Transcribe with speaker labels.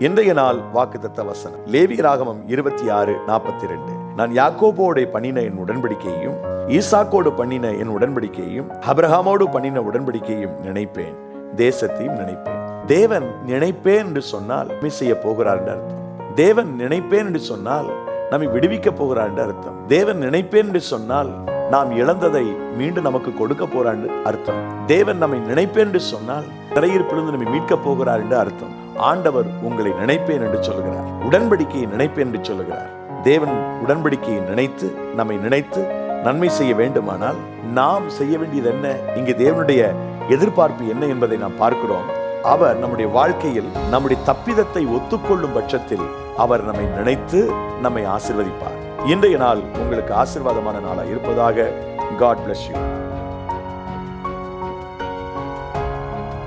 Speaker 1: இன்றைய நாள் வாக்குத்தத்த வசனம் லேவியராகமம் 26:42. நான் யாக்கோபோடு பண்ணின என் உடன்படிக்கையையும் ஈசாக்கோடு பண்ணின என் உடன்படிக்கையையும் ஆபிரகாமோடு பண்ணின உடன்படிக்கையையும் நினைப்பேன், தேசத்தையும் நினைப்பேன். தேவன் நினைப்பேன் என்று சொன்னால் செய்ய போகிறார் என்று அர்த்தம். தேவன் நினைப்பேன் என்று சொன்னால் நம்மை விடுவிக்க போகிறார் என்று அர்த்தம். தேவன் நினைப்பேன் என்று சொன்னால் நாம் இழந்ததை மீண்டும் நமக்கு கொடுக்க போறார் என்று அர்த்தம். தேவன் நம்மை நினைப்பேன் என்று சொன்னால் சிறையிருப்பிலிருந்து நம்மை மீட்க போகிறார் என்று அர்த்தம். ஆண்டவர் உங்களை நினைப்பேன் என்று சொல்கிறார், உடன்படிக்கையை நினைப்பேன் என்று சொல்கிறார். தேவன் உடன்படிக்கையை நினைத்து நம்மை நினைத்து நன்மை செய்ய வேண்டுமானால் நாம் செய்ய வேண்டியது என்ன? இங்கே தேவனுடைய எதிர்பார்ப்பு என்ன என்பதை நாம் பார்க்கிறோம். அவர் நம்முடைய வாழ்க்கையில் நம்முடைய தப்பிதத்தை ஒத்துக்கொள்ளும் பட்சத்தில் அவர் நம்மை நினைத்து நம்மை ஆசீர்வதிப்பார். இன்றைய நாள் உங்களுக்கு ஆசீர்வாதமான நாளாக இருப்பதாக. God bless you.